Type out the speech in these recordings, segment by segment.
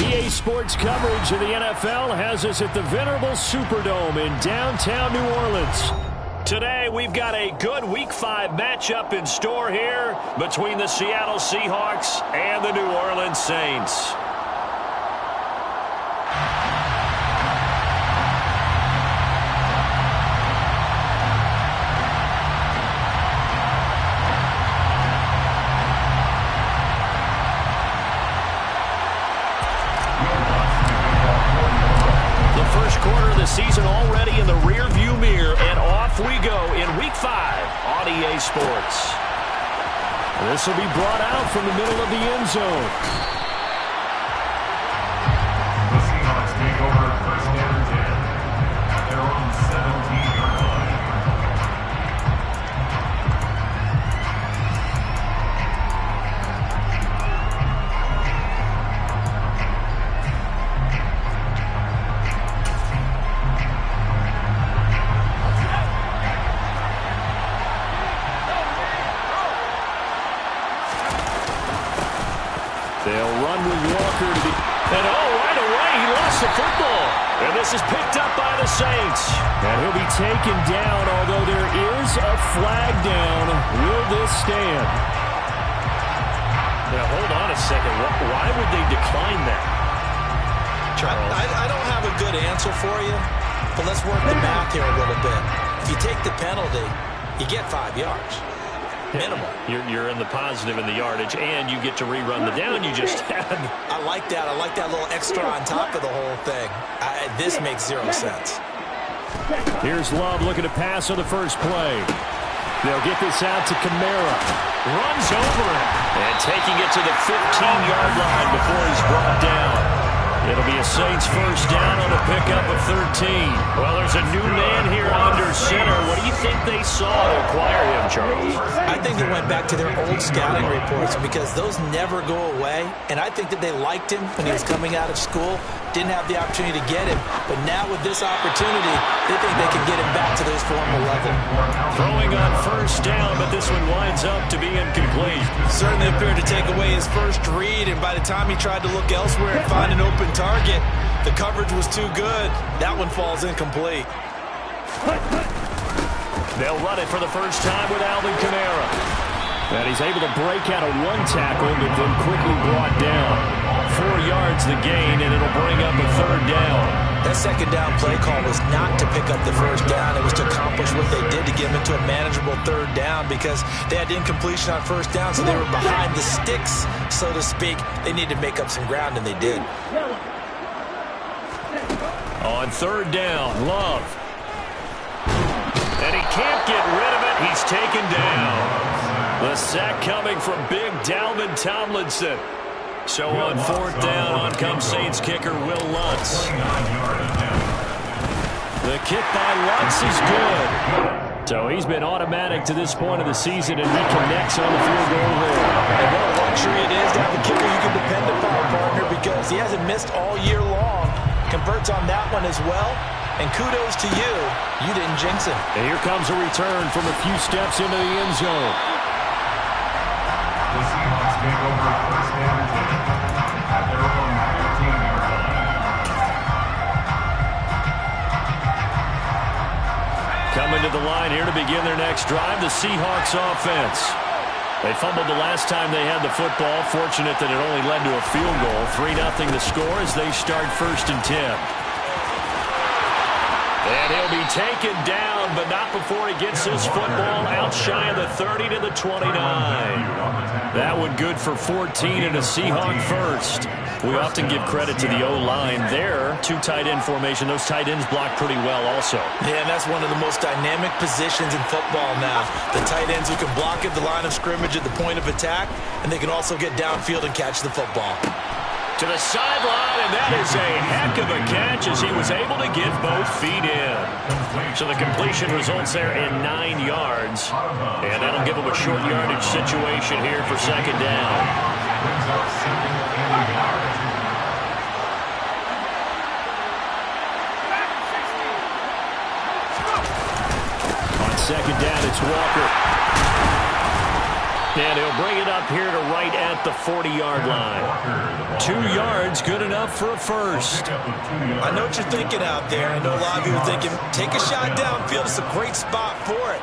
EA Sports coverage of the NFL has us at the venerable Superdome in downtown New Orleans. Today, we've got a good Week 5 matchup in store here between the Seattle Seahawks and the New Orleans Saints. Season already in the rear-view mirror, and off we go in Week 5 on EA Sports. This will be brought out from the middle of the end zone. The Seahawks take over first down and 10 at their own 17-yard line. They'll run with Walker to the... And right away, he lost the football. And this is picked up by the Saints. And he'll be taken down, although there is a flag down. Will this stand? Now, hold on a second. Why would they decline that, Charles? I don't have a good answer for you, but let's work the math here a little bit. If you take the penalty, you get 5 yards. Minimal. You're in the positive in the yardage, and you get to rerun the down you just had. I like that. I like that little extra on top of the whole thing. This makes 0 sense. Here's Love looking to pass on the first play. They'll get this out to Kamara. Runs over it. And taking it to the 15-yard line before he's brought down. It'll be a Saints first down on a pickup of 13. Well, there's a new man here under center. What do you think they saw to acquire him, Charles? I think they went back to their old scouting reports because those never go away. And I think that they liked him when he was coming out of school. Didn't have the opportunity to get him. But now with this opportunity, they think they can get him back to this former level. Throwing on first down, but this one winds up to be incomplete. Certainly appeared to take away his first read, and by the time he tried to look elsewhere and find an open target, the coverage was too good. That one falls incomplete. They'll run it for the first time with Alvin Kamara. And he's able to break out of one tackle, but then quickly brought down. 4 yards the gain, and it'll bring up a third down. That second down play call was not to pick up the first down. It was to accomplish what they did to get them into a manageable third down because they had incompletion on first down, so they were behind the sticks, so to speak. They needed to make up some ground, and they did. On third down, Love. And he can't get rid of it. He's taken down. The sack coming from big Dalvin Tomlinson. So on fourth down, on comes Saints kicker Will Lutz. The kick by Lutz is good. So he's been automatic to this point of the season, and he connects on the field goal there. And what a luxury it is to have a kicker you can depend upon, partner, because he hasn't missed all year long. Converts on that one as well. And kudos to you. You didn't jinx him. And here comes a return from a few steps into the end zone. The Seahawks take over first down and 10 at their own 15-yard line. Coming to the line here to begin their next drive, the Seahawks offense. They fumbled the last time they had the football. Fortunate that it only led to a field goal. 3-0 the score as they start first and 10. And he'll be taken down, but not before he gets his football out shy of the 30 to the 29. That one good for 14 and a Seahawk first. We often give credit to the O-line there. 2 tight end formation. Those tight ends block pretty well also. Yeah, and that's one of the most dynamic positions in football now. The tight ends who can block at the line of scrimmage at the point of attack, and they can also get downfield and catch the football. To the sideline, and that is a heck of a catch as he was able to get both feet in. So the completion results there in 9 yards, and that'll give him a short yardage situation here for second down. On second down, it's Walker. And he'll bring it up here to right at the 40-yard line. 2 yards, good enough for a first. I know what you're thinking out there. I know a lot of you are thinking, take a shot downfield. It's a great spot for it.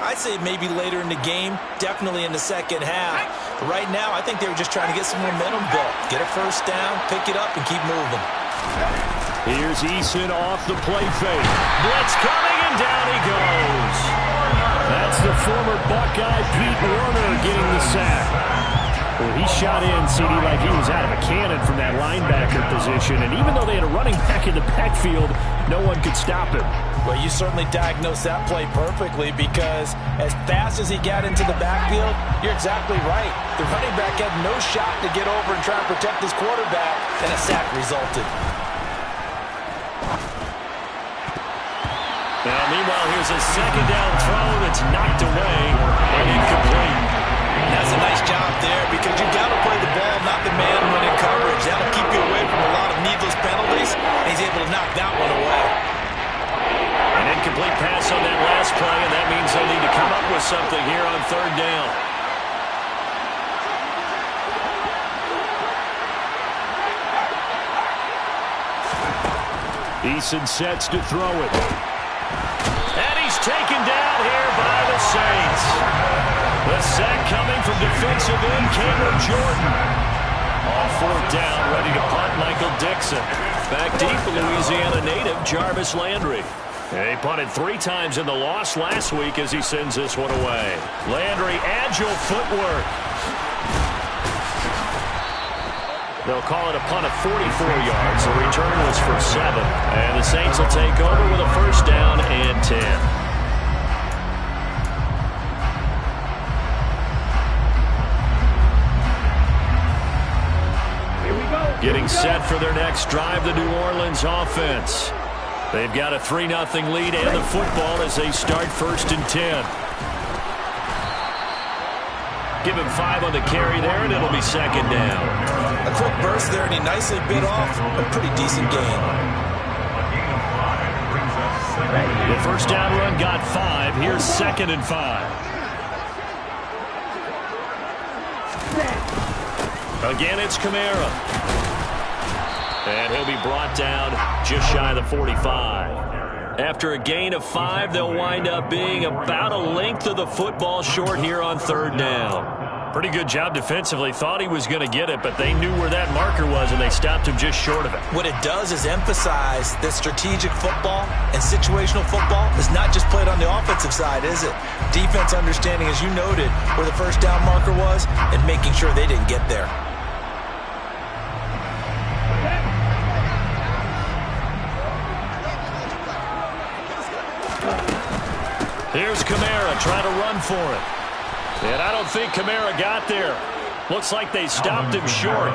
I'd say maybe later in the game, definitely in the second half. But right now, I think they were just trying to get some momentum built. Get a first down, pick it up, and keep moving. Here's Eason off the play fake. Blitz coming, and down he goes. That's the former Buckeye Pete Werner getting the sack. Well, he shot in, CD, like he was out of a cannon from that linebacker position. And even though they had a running back in the backfield, no one could stop him. Well, you certainly diagnosed that play perfectly because as fast as he got into the backfield, you're exactly right. The running back had no shot to get over and try and protect his quarterback, and a sack resulted. Now, meanwhile, here's a second down throw that's knocked away and incomplete. That's a nice job there because you've got to play the ball, not the man when in coverage. That'll keep you away from a lot of needless penalties, and he's able to knock that one away. An incomplete pass on that last play, and that means they'll need to come up with something here on third down. Eason sets to throw it. And he's taken down here by the Saints. The sack coming from defensive end Cameron Jordan. On fourth down, ready to punt Michael Dixon. Back deep, Louisiana native Jarvis Landry. He punted 3 times in the loss last week as he sends this one away. Landry, agile footwork. They'll call it a punt of 44 yards. The return was for 7. And the Saints will take over with a first down and 10. Getting set for their next drive, the New Orleans offense. They've got a 3-0 lead and the football as they start first and 10. Give him 5 on the carry there, and it'll be second down. A quick burst there, and he nicely bit off a pretty decent gain. The first down run got 5. Here's second and 5. Again, it's Kamara. And he'll be brought down just shy of the 45. After a gain of 5, they'll wind up being about a length of the football short here on third down. Pretty good job defensively. Thought he was going to get it, but they knew where that marker was, and they stopped him just short of it. What it does is emphasize that strategic football and situational football is not just played on the offensive side, is it? Defense understanding, as you noted, where the first down marker was and making sure they didn't get there. Here's Kamara trying to run for it. And I don't think Kamara got there. Looks like they stopped him short.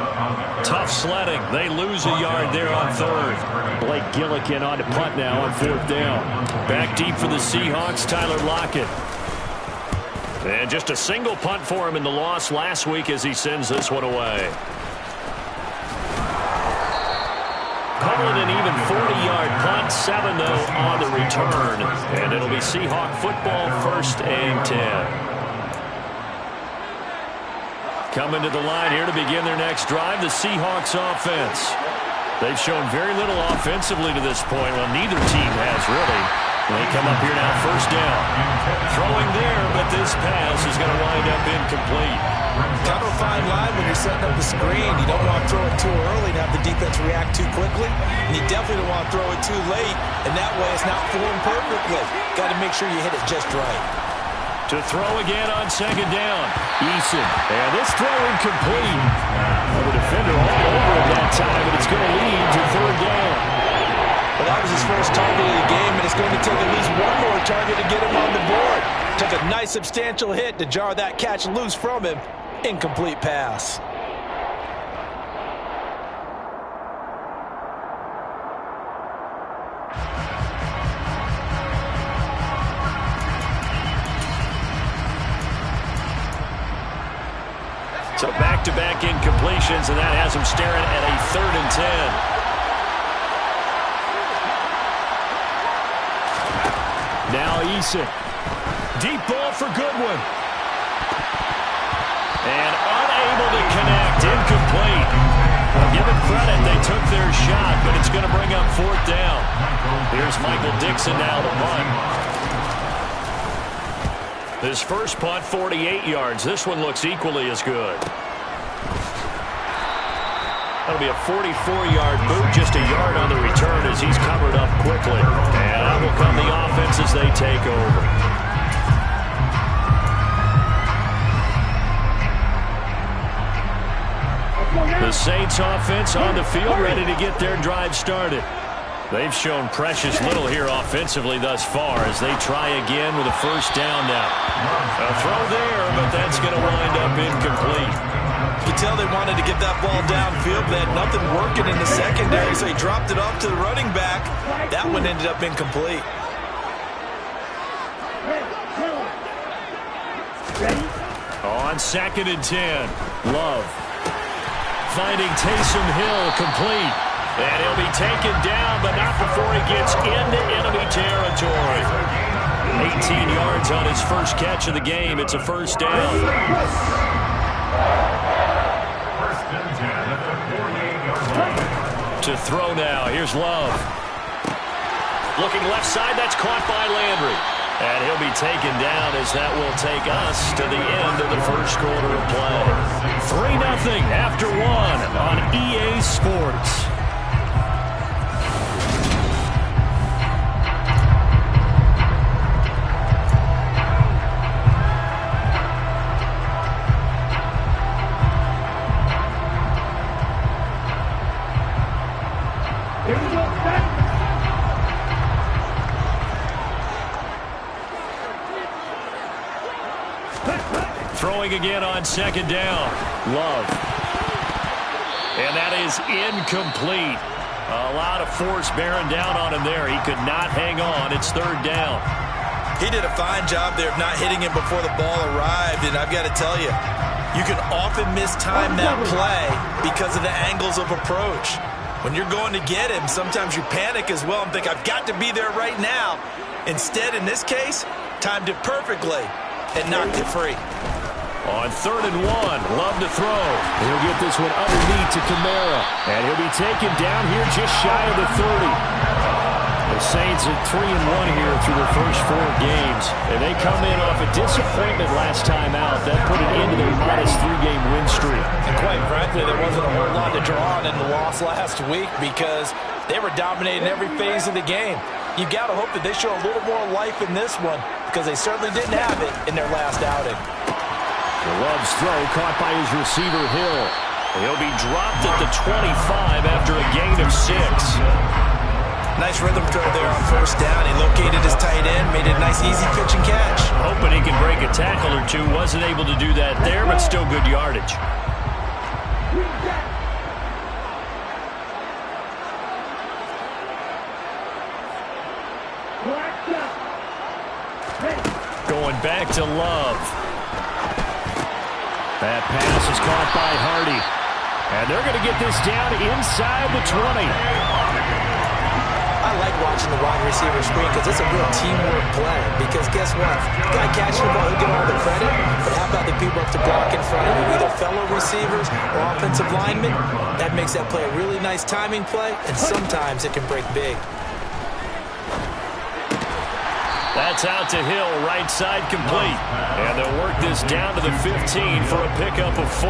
Tough sledding. They lose a yard there on third. Blake Gillikin on to punt now on fourth down. Back deep for the Seahawks, Tyler Lockett. And just a single punt for him in the loss last week as he sends this one away. Calling an even 40-yard punt, 7 though on the return. And it'll be Seahawk football, first and 10. Coming to the line here to begin their next drive, the Seahawks offense. They've shown very little offensively to this point. Well, neither team has really. They come up here now, first down. Throwing there, but this pass is going to wind up incomplete. Kind of a fine line when you're setting up the screen. You don't want to throw it too early and have the defense react too quickly. And you definitely don't want to throw it too late. And that way it's not formed perfectly. Got to make sure you hit it just right. To throw again on second down. Eason. And this throw incomplete. Well, the defender all over it that time, and it's going to lead to third down. Well, that was his first target of the game, and it's going to take at least one more target to get him on the board. Took a nice substantial hit to jar that catch loose from him. Incomplete pass. So back-to-back incompletions, and that has him staring at a third and 10. Now Eason. Deep ball for Goodwin. And unable to connect. Incomplete. Give it credit. They took their shot, but it's going to bring up fourth down. Here's Michael Dixon now to punt. His first punt, 48 yards. This one looks equally as good. That'll be a 44-yard boot, just a yard on the return as he's covered up quickly. And out will come the offense as they take over. The Saints offense on the field, ready to get their drive started. They've shown precious little here offensively thus far as they try again with a first down now. A throw there, but that's going to wind up incomplete. You could tell they wanted to get that ball downfield. They had nothing working in the secondary, so he dropped it off to the running back. That one ended up incomplete. On 2nd and 10, Love. Finding Taysom Hill complete. And he'll be taken down, but not before he gets into enemy territory. 18 yards on his first catch of the game. It's a first down. First and 10 at the 48-yard line. To throw now. Here's Love. Looking left side. That's caught by Landry. And he'll be taken down as that will take us to the end of the first quarter of play. 3-0 after 1 on EA Sports. Throwing again on 2nd down. Love. And that is incomplete. A lot of force bearing down on him there. He could not hang on. It's 3rd down. He did a fine job there of not hitting him before the ball arrived, and I've got to tell you, you can often mistime that play because of the angles of approach. When you're going to get him, sometimes you panic as well and think, I've got to be there right now. Instead, in this case, timed it perfectly and knocked it free. On 3rd and 1, Love to throw. He'll get this one underneath to Kamara. And he'll be taken down here just shy of the 30. The Saints are 3-1 here through their first 4 games. And they come in off a disappointment last time out. That put it into their minus 3-game win streak. And quite frankly, there wasn't a whole lot to draw on in the loss last week because they were dominating every phase of the game. You got to hope that they show a little more life in this one because they certainly didn't have it in their last outing. Love's throw caught by his receiver, Hill. He'll be dropped at the 25 after a gain of 6. Nice rhythm throw there on first down. He located his tight end, made it a nice easy pitch and catch. Hoping he can break a tackle or two. Wasn't able to do that there, but still good yardage. Going back to Love. That pass is caught by Hardy. And they're going to get this down inside the 20. I like watching the wide receiver screen because it's a real teamwork play. Because guess what? The guy catching the ball, he'll get all the credit. But how about the people up to block in front of you, either fellow receivers or offensive linemen? That makes that play a really nice timing play, and sometimes it can break big. That's out to Hill, right side complete. And they'll work this down to the 15 for a pickup of 4.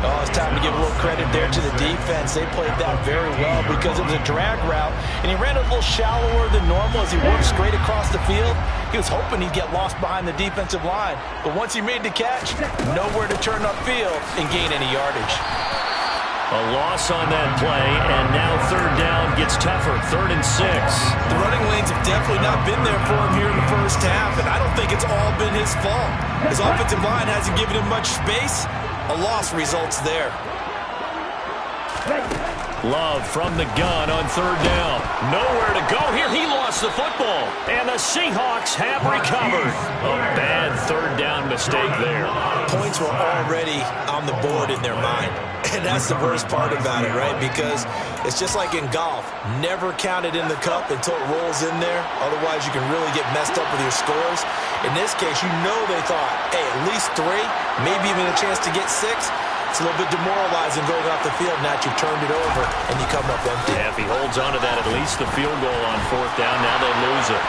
Oh, it's time to give a little credit there to the defense. They played that very well because it was a drag route, and he ran a little shallower than normal as he worked straight across the field. He was hoping he'd get lost behind the defensive line, but once he made the catch, nowhere to turn upfield and gain any yardage. A loss on that play, and now 3rd down gets tougher, 3rd and 6. The running lanes have definitely not been there for him here in the first half, and I don't think it's all been his fault. His offensive line hasn't given him much space. A loss results there. Love from the gun on third down. Nowhere to go here. He lost the football. And the Seahawks have recovered. A bad third down mistake there. Points were already on the board in their mind. And that's the worst part about it, right? Because it's just like in golf. Never count it in the cup until it rolls in there. Otherwise, you can really get messed up with your scores. In this case, you know they thought, hey, at least 3, maybe even a chance to get 6. It's a little bit demoralizing going off the field now that you've turned it over and you come up empty. Yeah, if he holds on to that, at least the field goal on fourth down, now they lose it.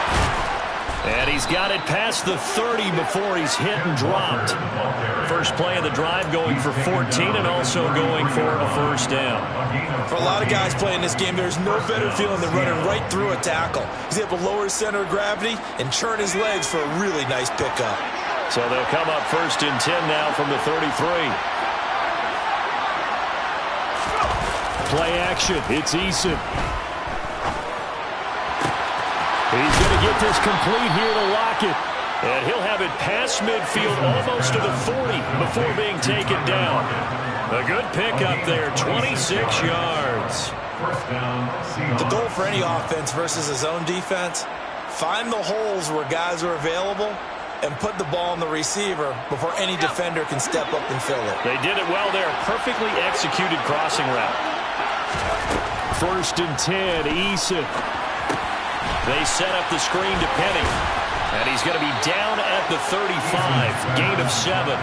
And he's got it past the 30 before he's hit and dropped. First play of the drive going for 14 and also going for a first down. For a lot of guys playing this game, there's no better feeling than running right through a tackle. He's able to lower his center of gravity and churn his legs for a really nice pickup. So they'll come up first and 10 now from the 33. Play action. It's Eason. He's going to get this complete here to Lockett. And he'll have it past midfield almost to the 40 before being taken down. A good pickup there, 26 yards. The goal for any offense versus his own defense, find the holes where guys are available and put the ball in the receiver before any defender can step up and fill it. They did it well there. Perfectly executed crossing route. First and 10, Eason. They set up the screen to Penny. And he's going to be down at the 35. Gain of 7.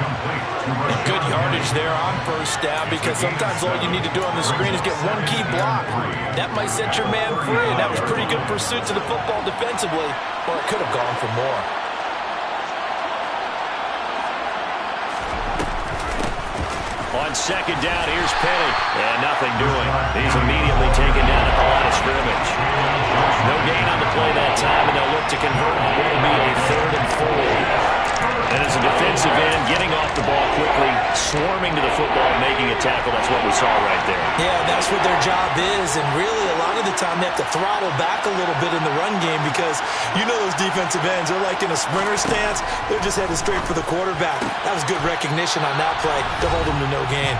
Good yardage there on first down because sometimes all you need to do on the screen is get one key block. That might set your man free, and that was pretty good pursuit to the football defensively. Or it could have gone for more. On second down, here's Penny. And nothing doing. He's immediately taken down at the line of scrimmage. No gain on the play that time, and they'll look to convert. It will be a 3rd and 4. And as a defensive end, getting off the ball quickly, swarming to the football, and making a tackle, that's what we saw right there. Yeah, that's what their job is, and really a lot of the time they have to throttle back a little bit in the run game because you know those defensive ends, they're like in a sprinter stance. They're just headed straight for the quarterback. That was good recognition on that play to hold them to no gain.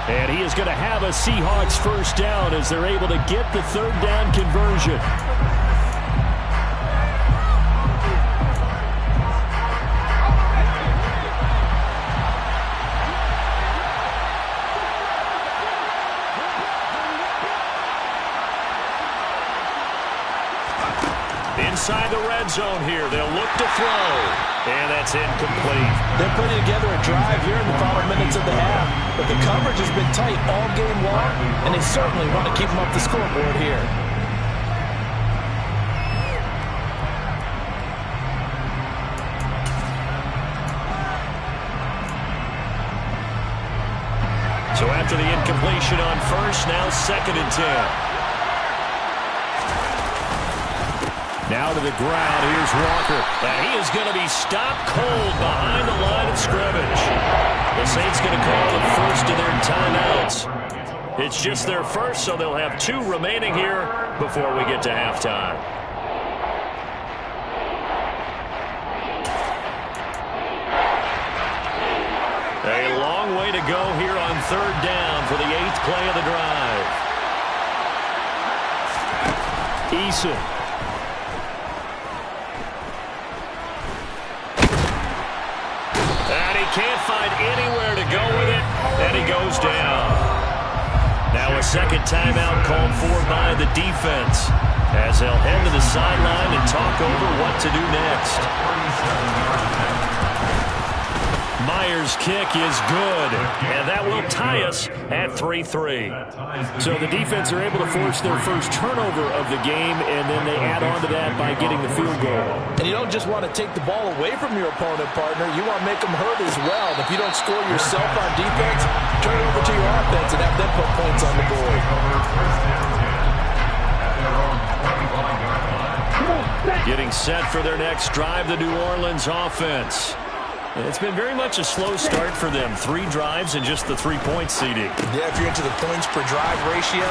And he is going to have a Seahawks first down as they're able to get the 3rd down conversion. Inside the red zone here, they'll look to throw. And that's incomplete. They're putting together a drive here in the final minutes of the half. But the coverage has been tight all game long, and they certainly want to keep them up the scoreboard here. So after the incompletion on first, now 2nd and 10. Now to the ground, here's Walker. And he is going to be stopped cold behind the line of scrimmage. The Saints going to call the first of their timeouts. It's just their first, so they'll have 2 remaining here before we get to halftime. A long way to go here on 3rd down for the 8th play of the drive. Eason. Can't find anywhere to go with it, and he goes down. Now a 2nd timeout called for by the defense as they'll head to the sideline and talk over what to do next. Myers' kick is good, and that will tie us at 3-3. So the defense are able to force their first turnover of the game, and then they add on to that by getting the field goal. And you don't just want to take the ball away from your opponent, partner. You want to make them hurt as well. And if you don't score yourself on defense, turn it over to your offense and have them put points on the board. Getting set for their next drive, the New Orleans offense. It's been very much a slow start for them. 3 drives and just the 3-point seeding. Yeah, if you're into the points per drive ratio,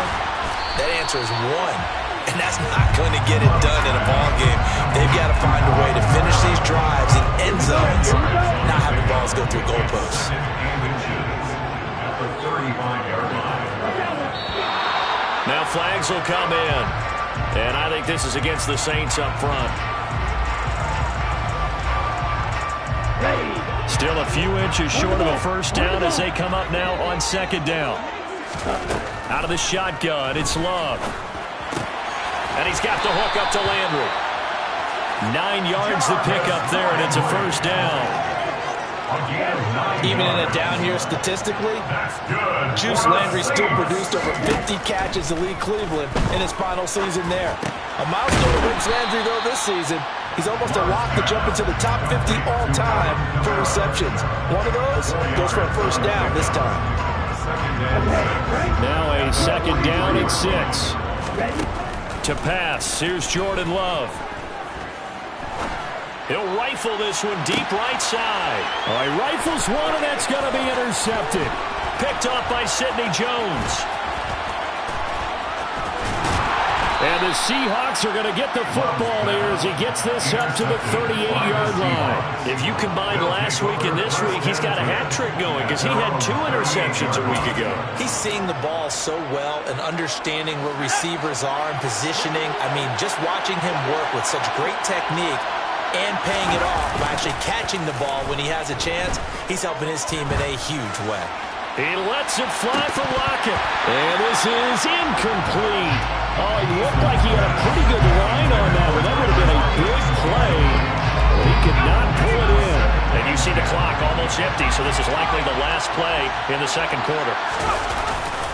that answer is 1. And that's not going to get it done in a ball game. They've got to find a way to finish these drives in end zones, not having balls go through goalposts. Now flags will come in. And I think this is against the Saints up front. Still a few inches short of a first down as they come up now on second down. Out of the shotgun, it's Love. And he's got the hook up to Landry. 9 yards to pick up there, and it's a first down. Even in a down year statistically, Juice Landry still produced over 50 catches to lead Cleveland in his final season there. A milestone to Vince Landry, though, this season. He's almost a lock to jump into the top 50 all-time for receptions. One of those goes for a first down this time. Now a second down and 6. To pass, here's Jordan Love. He'll rifle this one deep right side. Oh, he rifles one, and that's going to be intercepted. Picked off by Sidney Jones. And the Seahawks are going to get the football here as he gets this up to the 38-yard line. If you combine last week and this week, he's got a hat trick going because he had 2 interceptions a week ago. He's seeing the ball so well and understanding where receivers are and positioning. I mean, just watching him work with such great technique and paying it off by actually catching the ball when he has a chance, he's helping his team in a huge way. He lets it fly for Lockett. And this is incomplete. Oh, he looked like he had a pretty good line on that one. That would have been a big play. But he could not pull it in. And you see the clock almost empty, so this is likely the last play in the second quarter.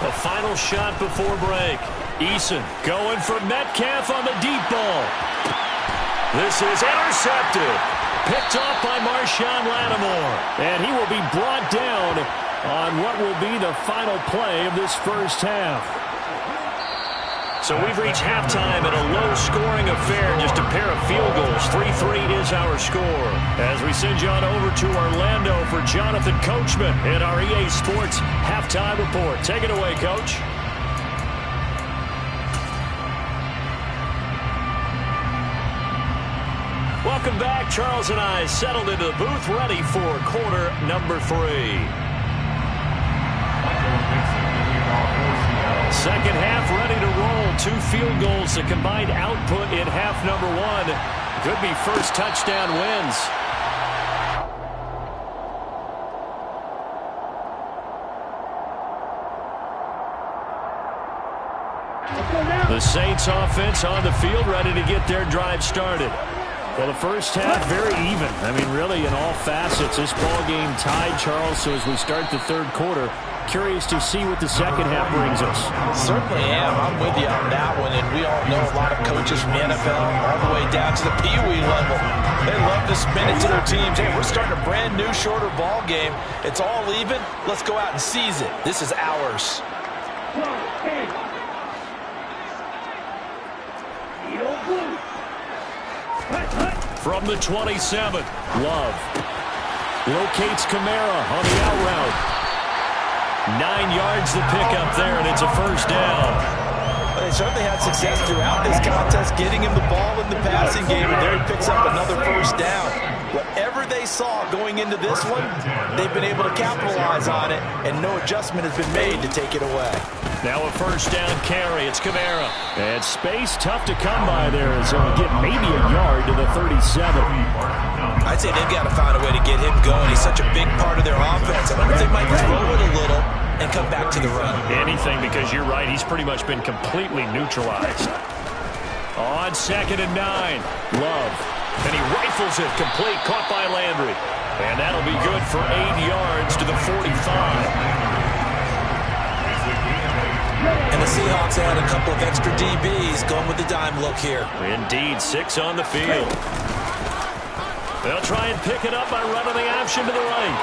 The final shot before break. Eason going for Metcalf on the deep ball. This is intercepted. Picked off by Marshawn Lattimore. And he will be brought down on what will be the final play of this first half. So we've reached halftime in a low-scoring affair, just a pair of field goals. 3-3 is our score. As we send you on over to Orlando for Jonathan Coachman in our EA Sports Halftime Report. Take it away, Coach. Welcome back. Charles and I settled into the booth, ready for quarter number 3. Second half ready to roll. 2 field goals, the combined output in half number 1. Could be first touchdown wins. The Saints offense on the field ready to get their drive started. Well, the first half very even. I mean, really in all facets. This ball game tied, Charles, so as we start the third quarter, curious to see what the second half brings us. Certainly am. I'm with you on that one, and we all know a lot of coaches from the NFL all the way down to the Pee-wee level. They love to spin it to their teams. Hey, we're starting a brand new, shorter ball game. It's all even. Let's go out and seize it. This is ours. From the 27, Love locates Kamara on the out route. 9 yards to pick up there, and it's a first down. Well, they certainly had success throughout this contest, getting him the ball in the passing game, and there he picks up another first down. Whatever they saw going into this one, they've been able to capitalize on it, and no adjustment has been made to take it away. Now a first down carry. It's Kamara. And space tough to come by there as he'll get maybe a yard to the 37. I'd say they've got to find a way to get him going. He's such a big part of their offense. I wonder if they might throw it a little and come back to the run. Anything, because you're right. He's pretty much been completely neutralized. On 2nd and 9, Love. And he rifles it complete, caught by Landry. And that'll be good for 8 yards to the 45. And the Seahawks add a couple of extra DBs going with the dime look here. Indeed, 6 on the field. They'll try and pick it up by running the option to the right.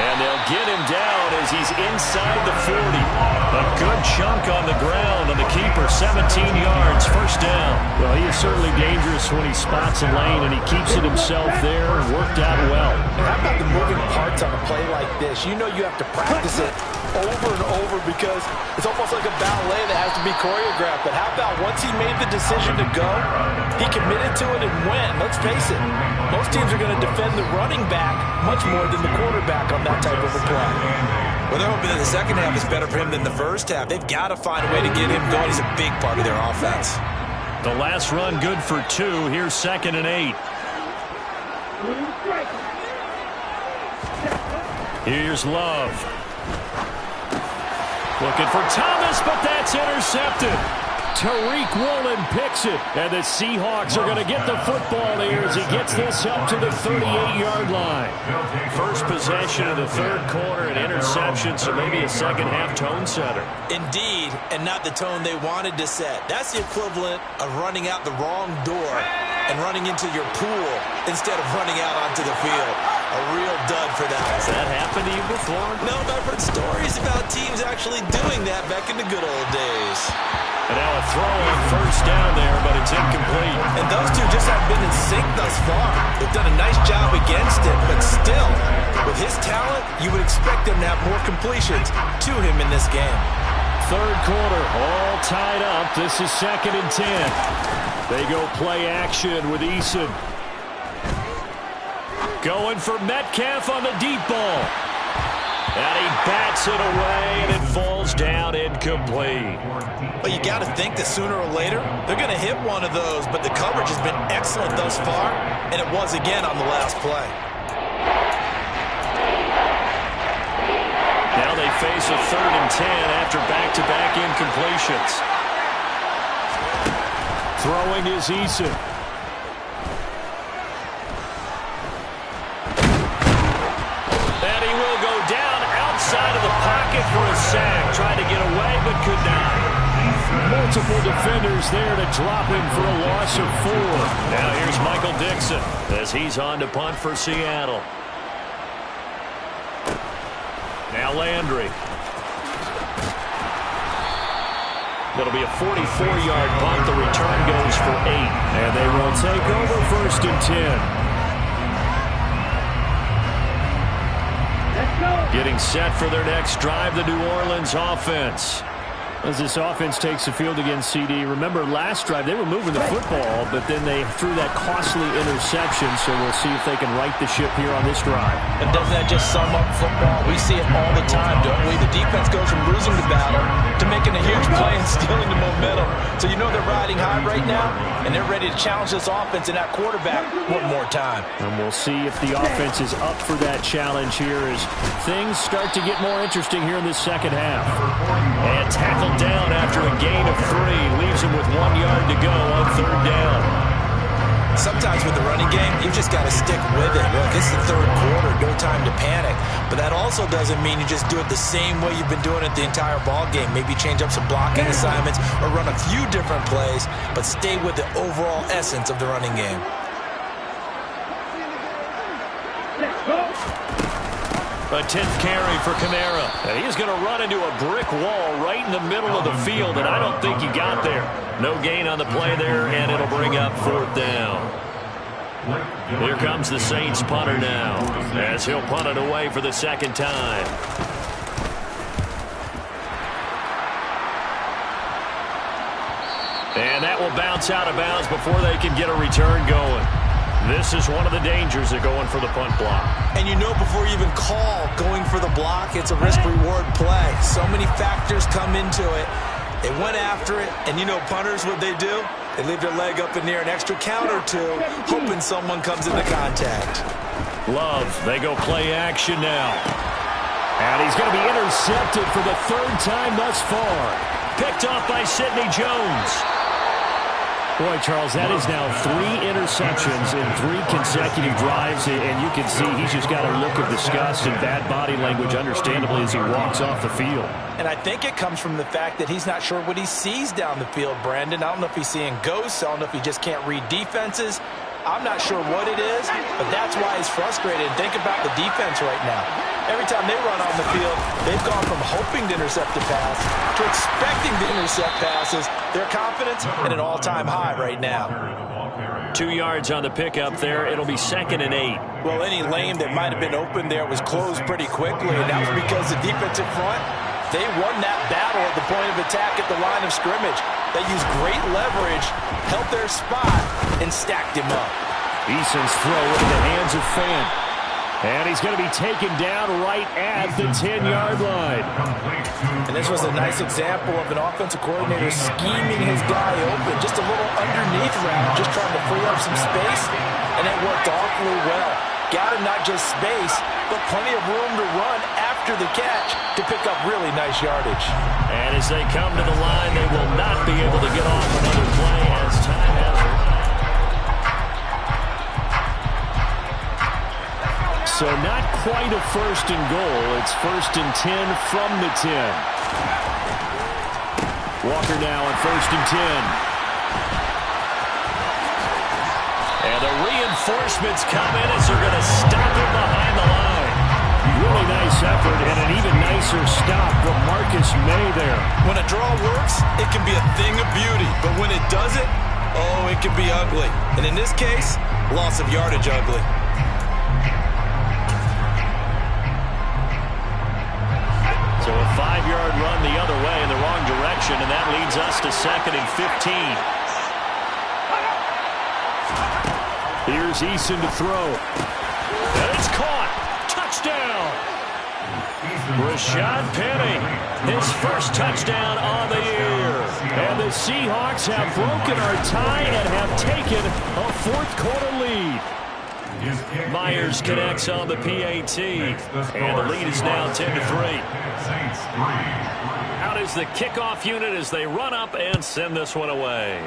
And they'll get him down as he's inside the 40. A good chunk on the ground on the keeper, 17 yards, first down. Well, he is certainly dangerous when he spots a lane, and he keeps it himself there and worked out well. And how about the moving parts on a play like this? You know you have to practice it over and over because it's almost like a ballet that has to be choreographed. But how about once he made the decision to go, he committed to it and went. Let's face it, most teams are going to defend the running back much more than the quarterback on that that type of a play. Well, they're hoping that the second half is better for him than the first half. They've got to find a way to get him going. He's a big part of their offense. The last run good for 2. Here's 2nd and 8. Here's Love. Looking for Thomas, but that's intercepted. Tariq Woolen picks it, and the Seahawks are going to get the football here as he gets this up to the 38-yard line. First possession of the third quarter, an interception, so maybe a second-half tone setter. Indeed, and not the tone they wanted to set. That's the equivalent of running out the wrong door and running into your pool instead of running out onto the field. A real dud for that. Has that happened to you before? No, but I've heard stories about teams actually doing that back in the good old days. And now a throw on first down there, but it's incomplete. And those two just haven't been in sync thus far. They've done a nice job against him, but still, with his talent, you would expect them to have more completions to him in this game. Third quarter, all tied up. This is 2nd and 10. They go play action with Eason. Going for Metcalf on the deep ball. And he bats it away, and it falls down incomplete. Well, you got to think that sooner or later, they're going to hit one of those, but the coverage has been excellent thus far, and it was again on the last play. Now they face a 3rd and 10 after back-to-back incompletions. Throwing is Eason. And he will go down outside of the pocket for a sack. Tried to get away, but could not. Multiple defenders there to drop him for a loss of 4. Now here's Michael Dixon as he's on to punt for Seattle. Now Landry. It'll be a 44-yard punt. The return goes for 8. And they will take over 1st and 10. Getting set for their next drive, the New Orleans offense. As this offense takes the field against CD, remember last drive they were moving the football, but then they threw that costly interception, so we'll see if they can right the ship here on this drive. And doesn't that just sum up football? We see it all the time, don't we? The defense goes from losing the battle to making a huge play and stealing the momentum. So you know they're riding high right now, and they're ready to challenge this offense and that quarterback one more time. And we'll see if the offense is up for that challenge here as things start to get more interesting here in this second half. And tackled down after a gain of 3. Leaves him with 1 yard to go on 3rd down. Sometimes with the running game, you've just got to stick with it. Look, it's the third quarter, no time to panic. But that also doesn't mean you just do it the same way you've been doing it the entire ball game. Maybe change up some blocking assignments or run a few different plays, but stay with the overall essence of the running game. A 10th carry for Kamara. And he's going to run into a brick wall right in the middle of the field, and I don't think he got there. No gain on the play there, and it'll bring up 4th down. Here comes the Saints punter now, as he'll punt it away for the 2nd time. And that will bounce out of bounds before they can get a return going. This is one of the dangers of going for the punt block. And you know before you even call going for the block, it's a risk-reward play. So many factors come into it. They went after it, and you know punters, what they do? They leave their leg up in the air an extra count or two, hoping someone comes into contact. Love, they go play action now. And he's going to be intercepted for the 3rd time thus far. Picked off by Sidney Jones. Boy, Charles, that is now 3 interceptions in 3 consecutive drives, and you can see he's just got a look of disgust and bad body language, understandably, as he walks off the field. And I think it comes from the fact that he's not sure what he sees down the field, Brandon. I don't know if he's seeing ghosts. I don't know if he just can't read defenses. I'm not sure what it is, but that's why he's frustrated. And think about the defense right now. Every time they run on the field, they've gone from hoping to intercept a pass to expecting to intercept passes. Their confidence at an all-time high right now. 2 yards on the pickup there. It'll be 2nd and 8. Well, any lane that might have been open there was closed pretty quickly, and that was because the defensive front, they won that battle at the point of attack at the line of scrimmage. They used great leverage, held their spot, and stacked him up. Eason's throw into the hands of Fant. And he's going to be taken down right at the 10-yard line. And this was a nice example of an offensive coordinator scheming his guy open. Just a little underneath route, just trying to free up some space, and it worked awfully well. Got him not just space, but plenty of room to run after the catch to pick up really nice yardage. And as they come to the line, they will not be able to get off another play as time has run. So not quite a first and goal. It's 1st and 10 from the 10. Walker now on 1st and 10. And the reinforcements come in as they're going to stop him behind the line. Really nice effort and an even nicer stop from Marcus May there. When a draw works, it can be a thing of beauty. But when it doesn't, oh, it can be ugly. And in this case, loss of yardage ugly. So a 5-yard run the other way in the wrong direction, and that leads us to 2nd and 15. Here's Eason to throw. And it's caught. Touchdown. Rashad Penny, his first touchdown on the year. And the Seahawks have broken our tie and have taken a 4th quarter lead. Myers connects on the PAT, and the lead is now 10-3. Out is the kickoff unit as they run up and send this one away.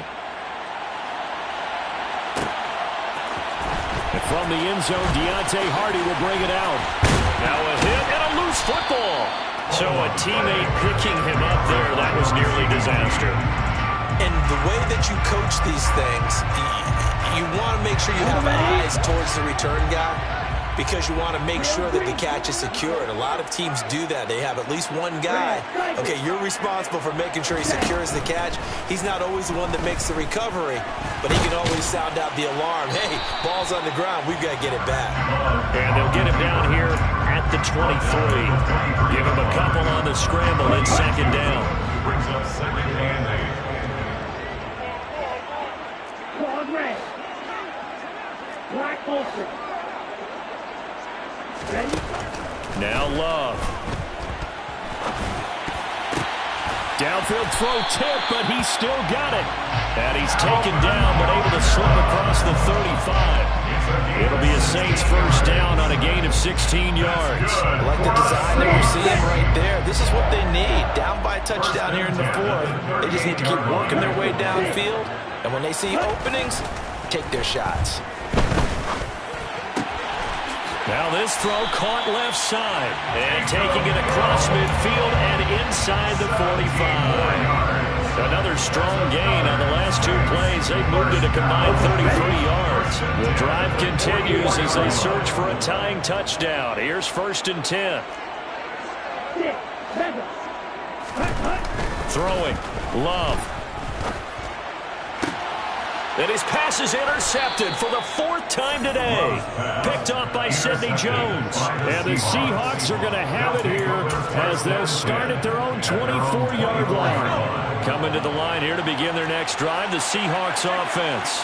And from the end zone, Deontay Hardy will bring it out. Now a hit and a loose football. So a teammate picking him up there, that was nearly disaster. And the way that you coach these things, you want to make sure you have eyes towards the return guy because you want to make sure that the catch is secured. A lot of teams do that. They have at least one guy. Okay, you're responsible for making sure he secures the catch. He's not always the one that makes the recovery, but he can always sound out the alarm. Hey, ball's on the ground. We've got to get it back. And they'll get him down here at the 23. Give him a couple on the scramble and 2nd down. Brings up 2nd and 8. Black holster. Ready? Now Love. Downfield throw tip, but he's still got it. And he's taken down, but able to slip across the 35. It'll be a Saints first down on a gain of 16 yards. I like the design that we're seeing right there. This is what they need. Down by a touchdown here in the 4th. They just need to keep working their way downfield. And when they see openings, take their shots. Now this throw caught left side. And taking it across midfield and inside the 45. Another strong gain on the last 2 plays. They've moved it a combined 33 yards. The drive continues as they search for a tying touchdown. Here's 1st and 10. Throwing. Love. And his pass is intercepted for the 4th time today. Picked off by Sidney Jones. And the Seahawks are going to have it here as they'll start at their own 24-yard line. Coming to the line here to begin their next drive, the Seahawks offense.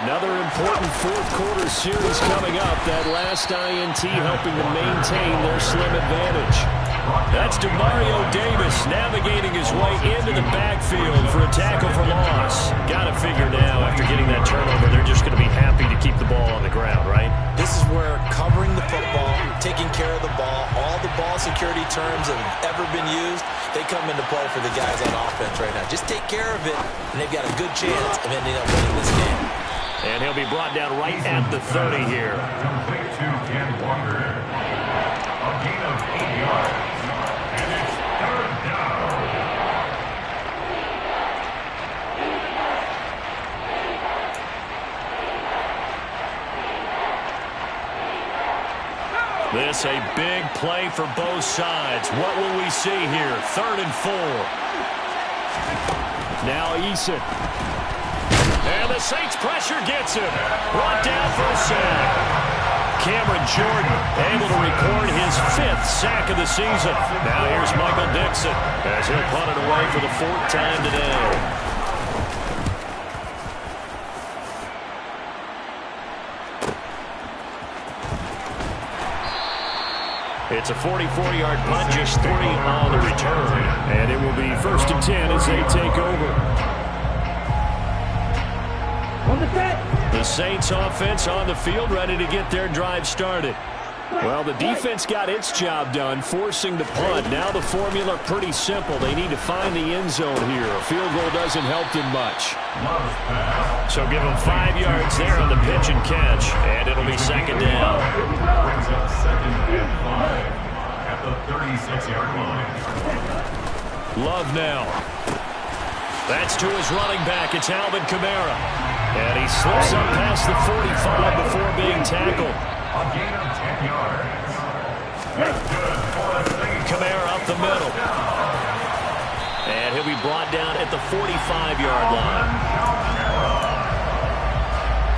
Another important 4th quarter series coming up. That last INT helping to maintain their slim advantage. That's Demario Davis navigating his way into the backfield for a tackle for loss. Got to figure now, after getting that turnover, they're just going to be happy to keep the ball on the ground, right? This is where covering the football, taking care of the ball, all the ball security terms that have ever been used, they come into play for the guys on offense right now. Just take care of it, and they've got a good chance of ending up winning this game. And he'll be brought down right at the 30 here. Complete to Ken Walker. A gain of 8 yards. And it's 3rd down. This a big play for both sides. What will we see here? 3rd and 4. Now Eason. And the Saints pressure gets him. Brought down for a sack. Cameron Jordan able to record his 5th sack of the season. Now here's Michael Dixon as he'll punt it away for the 4th time today. It's a 44-yard punt, just 3 on the return. And it will be 1st and 10 as they take over. On the set. The Saints offense on the field, ready to get their drive started. Well, the defense got its job done, forcing the punt. Now the formula pretty simple. They need to find the end zone here. A field goal doesn't help them much. So give them 5 yards there on the pitch and catch, and it'll be 2nd down. Brings up 2nd and 5 at the 36-yard line. Love now. That's to his running back. It's Alvin Kamara. And he slips up past the 45 before being tackled. A gain of 10 yards. That's good for a second. Kamara up the middle. And he'll be brought down at the 45-yard line.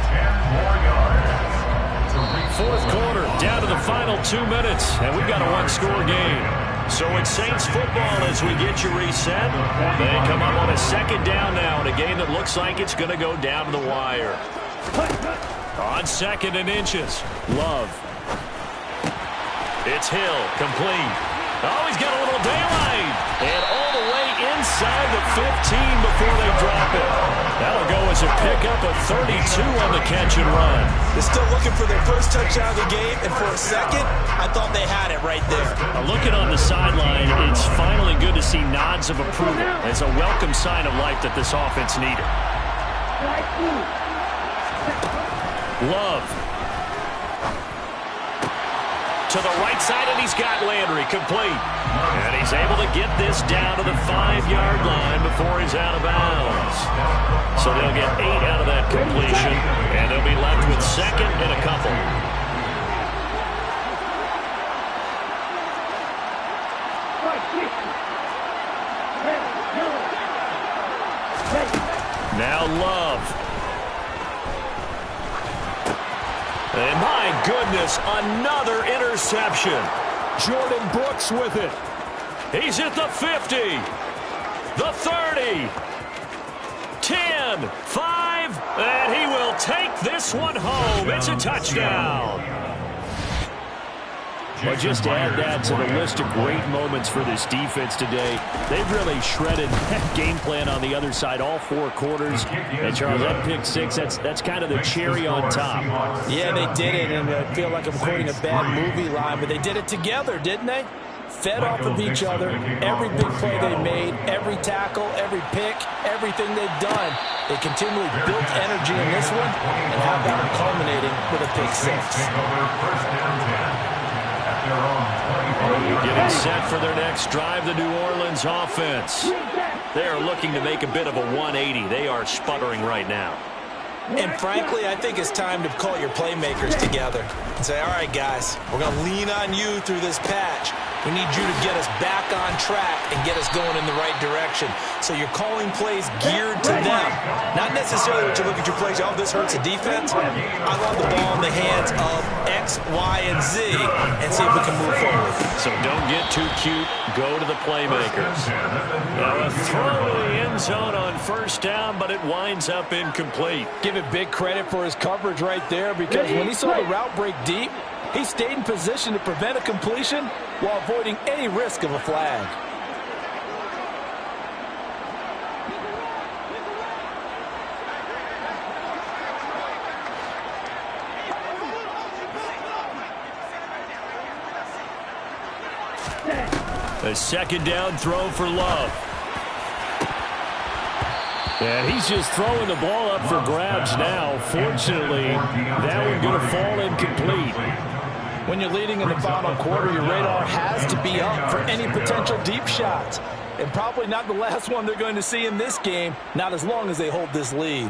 10 more yards. 4th quarter, down to the final 2 minutes. And we've got a 1-score game. So it's Saints football as we get you reset. They come up on a 2nd down now in a game that looks like it's going to go down to the wire. On 2nd and inches. Love. It's Hill, complete. Oh, he's got a little daylight. And all the way inside the 15 before they drop it. That'll go as a pickup of 32 on the catch and run. They're still looking for their first touchdown of the game, and for a second, I thought they had it right there. Looking on the sideline, it's finally good to see nods of approval. It's a welcome sign of life that this offense needed. Love. To the right side, and he's got Landry complete. And he's able to get this down to the 5-yard line before he's out of bounds. So they'll get 8 out of that completion, and they'll be left with 2nd and a couple. Now Love. And my goodness, another interception. Jordan Brooks with it. He's at the 50, the 30, 10, 5, and he will take this one home. It's a touchdown. Well, just add that to the list of great moments for this defense today. They've really shredded that game plan on the other side all 4 quarters. And Charles, that pick 6, that's kind of the cherry on top. Yeah, they did it, and I feel like I'm quoting a bad movie line, but they did it together, didn't they? Fed off of each other, every big play they made, every tackle, every pick, everything they've done. They continually built energy in this one, and how about it culminating with a pick 6. Getting set for their next drive, the New Orleans offense. They are looking to make a bit of a 180. They are sputtering right now. And frankly, I think it's time to call your playmakers together and say, all right, guys, we're going to lean on you through this patch. We need you to get us back on track and get us going in the right direction. So you're calling plays geared to them. Not necessarily what you look at your plays, oh, this hurts the defense. I want the ball in the hands of X, Y, and Z and see if we can move forward. So don't get too cute. Go to the playmakers. Now a throw to the end zone on 1st down, but it winds up incomplete. Give it big credit for his coverage right there, because when he saw the route break deep, he stayed in position to prevent a completion while avoiding any risk of a flag. A 2nd down throw for Love. And he's just throwing the ball up for grabs now. Fortunately, that one going to fall incomplete. When you're leading in the final quarter, your radar has to be up for any potential deep shots. And probably not the last one they're going to see in this game, not as long as they hold this lead.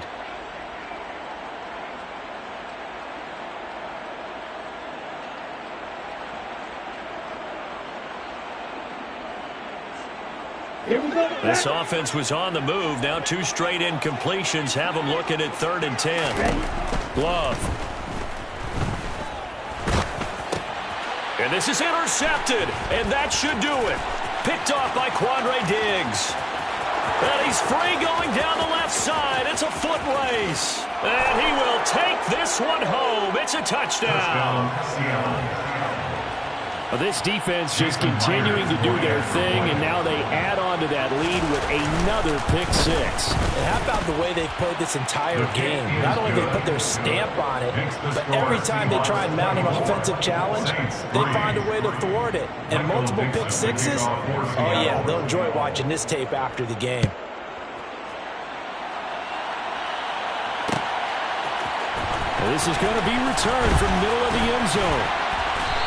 This offense was on the move. Now 2 straight incompletions have them looking at 3rd and 10. Love. And this is intercepted, and that should do it. Picked off by Quandre Diggs. And he's free going down the left side. It's a foot race. And he will take this one home. It's a touchdown. Well, this defense just continuing to do their thing, and now they add on to that lead with another pick six. And how about the way they've played this entire game? Not only they put their stamp on it, but every time they try and mount an offensive challenge, they find a way to thwart it. And multiple pick sixes, oh yeah, they'll enjoy watching this tape after the game. Well, this is going to be returned from middle of the end zone.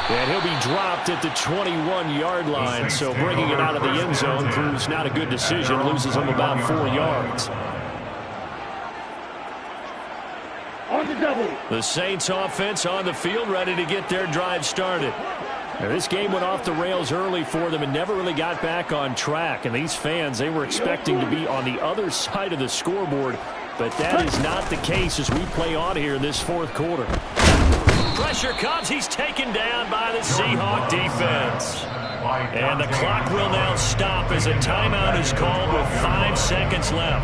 And he'll be dropped at the 21-yard line, so bringing it out of the end zone proves not a good decision, loses him about 4 yards. On the double. The Saints offense on the field, ready to get their drive started. Now, this game went off the rails early for them and never really got back on track. And these fans, they were expecting to be on the other side of the scoreboard, but that is not the case as we play on here in this fourth quarter. Pressure comes. He's taken down by the Seahawk defense. And the clock will now stop as a timeout is called with 5 seconds left.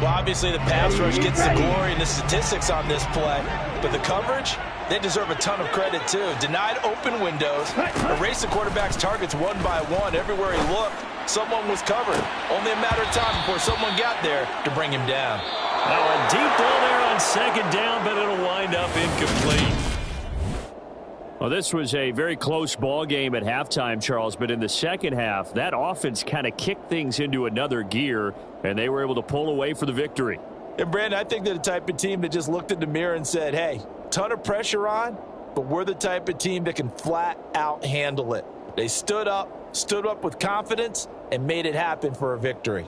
Well, obviously the pass rush gets the glory and the statistics on this play, but the coverage, they deserve a ton of credit too. Denied open windows, erased the quarterback's targets one by one. Everywhere he looked, someone was covered. Only a matter of time before someone got there to bring him down. Now a deep ball there on second down, but it'll wind up incomplete. Well, this was a very close ball game at halftime, Charles, but in the second half, that offense kind of kicked things into another gear, and they were able to pull away for the victory. And, Brandon, I think they're the type of team that just looked in the mirror and said, hey, ton of pressure on, but we're the type of team that can flat out handle it. They stood up with confidence, and made it happen for a victory.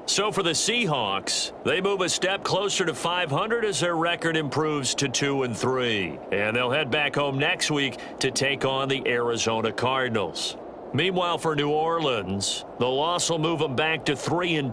So for the Seahawks, they move a step closer to 500 as their record improves to 2-3. And they'll head back home next week to take on the Arizona Cardinals. Meanwhile, for New Orleans, the loss will move them back to 3-2.